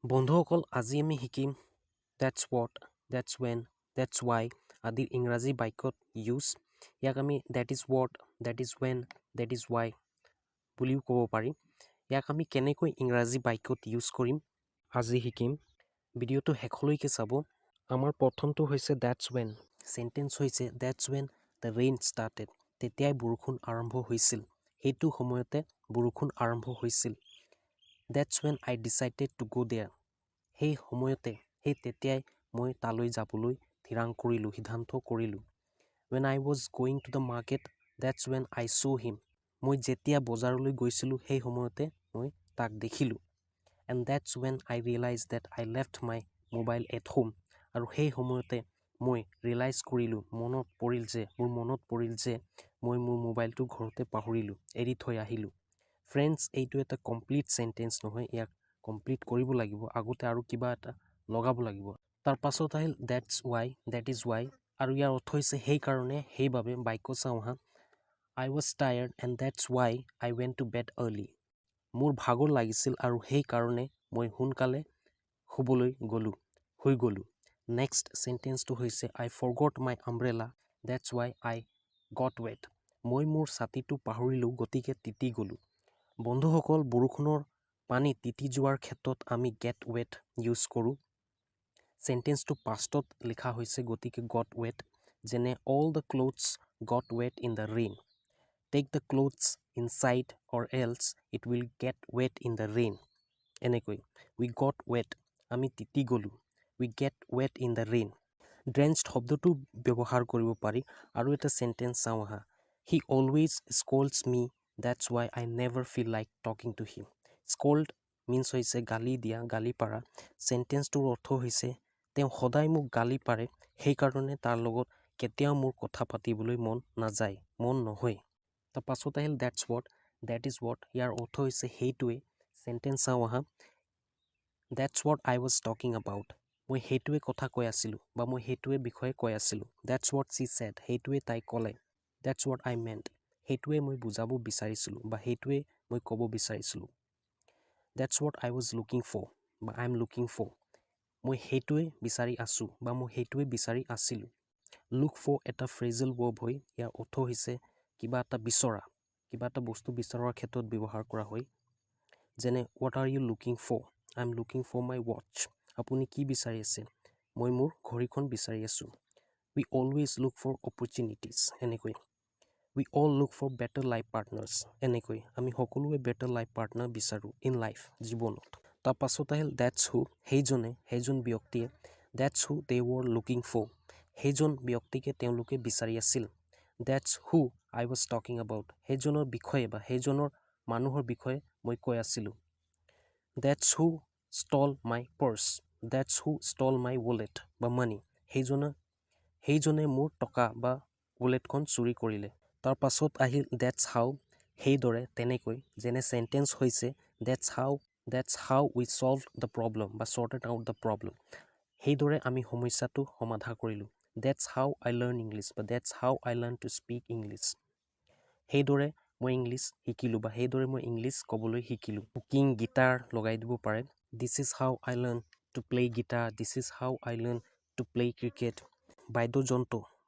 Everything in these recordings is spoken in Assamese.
বন্ধুসকল আজি আমি শিকিম that's what, that's when, that's why আদিৰ ইংৰাজী বাক্যত ইউজ ইয়াক আমি that is what, that is when, that is why বুলিও ক'ব পাৰি ইয়াক আমি কেনেকৈ ইংৰাজী বাক্যত ইউজ কৰিম আজি শিকিম ভিডিঅ'টো শেষলৈকে চাব আমাৰ প্ৰথমটো হৈছে that's when সেন্টেন্স হৈছে that's when the rain started তেতিয়াই বৰষুণ আৰম্ভ হৈছিল সেইটো সময়তে বৰষুণ আৰম্ভ হৈছিল that's when I decided to go there সেই সময়তে সেই তেতিয়াই মই তালৈ যাবলৈ থিৰাং কৰিলো সিদ্ধান্ত কৰিলো when I was going to the market that's when I saw him মই যেতিয়া বজাৰলৈ গৈছিলো সেই সময়তে মই তাক দেখিলো and that's when I realized that I left my mobile at home আৰু সেই সময়তে মই ৰিয়েলাইজ কৰিলো মনত পৰিল যে মই মোৰ মোবাইলটো ঘৰতে পাহৰিলো এৰি থৈ আহিলো ফ্ৰেণ্ডছ এইটো এটা কমপ্লিট সেন্টেন্স নহয় ইয়াক কমপ্লিট কৰিব লাগিব আগতে আৰু কিবা এটা লগাব লাগিব তাৰ পাছত আহিল that's why that is why আৰু ইয়াৰ অৰ্থ হৈছে সেই কাৰণে সেইভাবে বাক্য চাওঁ হা I was tired and that's why I went to bed early মোৰ ভাগৰ লাগিছিল আৰু সেই কাৰণে মই সোনকালে শুই গলো next sentence to হৈছে I forgot my umbrella that's why I got wet মই মোৰ ছাতিটো পাহৰিলো গতিকে তিতি গলো বন্ধুসকল বৰষুণৰ পানী তিতি যোৱাৰ ক্ষেত্ৰত আমি get wet ইউজ কৰো সেন্টেন্স টু পাষ্টত লিখা হৈছে গতিকে got wet যেনে all the clothes got wet in the rain take the clothes inside or else it will get wet in the rain এনেকৈ we got wet আমি তিতি গলো we get wet in the rain drenched শব্দটো ব্যৱহাৰ কৰিব পাৰি আৰু এটা সেন্টেন্স চাওঁ আহা he always scolds me that's why I never feel like talking to him scold means হৈছে গালি দিয়া গালি পাৰা সেন্টেন্সটোৰ অৰ্থ হৈছে তেওঁ সদায় মোক গালি পাৰে সেই কাৰণে তাৰ লগত কেতিয়াও মোৰ কথা পাতিবলৈ মন নহয় তাৰ পাছত আহিল that's what that is what ইয়াৰ অৰ্থ হৈছে সেইটোৱে সেন্টেন্স চাওঁ আহা that's what I was talking about মই সেইটোৱে কথা কৈ আছিলো বা মই সেইটোৱে বিষয়ে কৈ আছিলো that's what she said সেইটোৱে তাই ক'লে that's what I meant সেইটোৱে মই বুজাব বিচাৰিছিলো বা সেইটোৱে মই ক'ব বিচাৰিছিলো that's what I was looking for বা I'm looking for মই সেইটোৱে বিচাৰি আছো বা মই সেইটোৱে বিচাৰি আছিলো look for এটা phrasal verb হয় ইয়াৰ অৰ্থ হৈছে কিবা এটা বিচৰা কিবা এটা বস্তু বিচৰাৰ ক্ষেত্ৰত ব্যৱহাৰ কৰা হয় যেনে what are you looking for I'm looking for my watch আপুনি কি বিচাৰি আছে মই মোৰ ঘড়ীখন বিচাৰি আছো we always look for opportunities এনেকৈ we all look for better life partners এনেকৈ আমি সকলোৱে better life partner বিচাৰো in life জীৱনত তাৰ পাছত আহিল that's who সেইজন ব্যক্তিয়ে that's who they were looking for সেইজন ব্যক্তিকে তেওঁলোকে বিচাৰি আছিল that's who I was talking about সেইজনৰ বিষয়ে বা সেইজনৰ মানুহৰ বিষয়ে মই কৈ আছিলো that's who stole my purse that's who stole my wallet বা money সেইজনে মোৰ টকা বা walletখন চুৰি কৰিলে তাৰ পাছত আহিল that's how সেইদৰে তেনেকৈ যেনে সেন্টেন্স হৈছে that's how we solved the problem বা sorted out the problem সেইদৰে আমি সমস্যাটো সমাধান কৰিলো that's how I learn English বা that's how I learn to speak English সেইদৰে মই ইংলিছ শিকিলো বা সেইদৰে মই ইংলিছ ক'বলৈ শিকিলো কুকিং গিটাৰ লগাই দিব পাৰে this is how I learn to play guitar this is how I learn to play cricket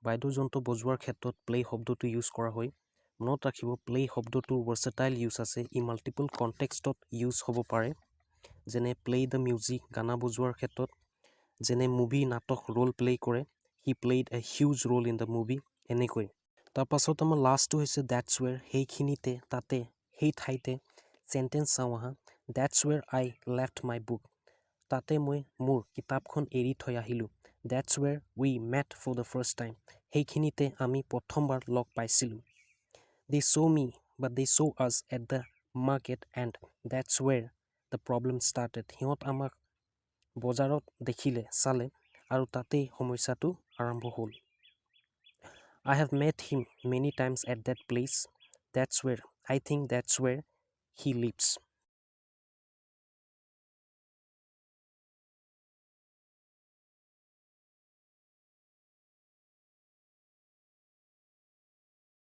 বাদ্যযন্ত্ৰ বজোৱাৰ ক্ষেত্ৰত play শব্দটো ইউজ কৰা হয় মনত ৰাখিব play শব্দটোৰ versatile ইউজ আছে ই মাল্টিপল কনটেক্সটত ইউজ হ'ব পাৰে যেনে play the music গানা বজোৱাৰ ক্ষেত্ৰত যেনে মুভি নাটক ৰোল প্লে কৰে he played a huge role in the movie এনেকৈ তাৰ পাছত আমাৰ লাষ্টটো হৈছে that's where সেইখিনিতে তাতে সেই ঠাইতে সেন্টেন্স চাওঁ আহা that's where I left my book তাতে মই মোৰ কিতাপখন এৰি থৈ আহিলো that's where we met for the first time সেইখিনিতে আমি প্ৰথমবাৰ লগ পাইছিলো they saw me but they saw us at the market and that's where the problem started সিহঁত আমাক বজাৰত চালে আৰু তাতেই সমস্যাটো আৰম্ভ হ'ল I have met him many times at that place I think that's where he lives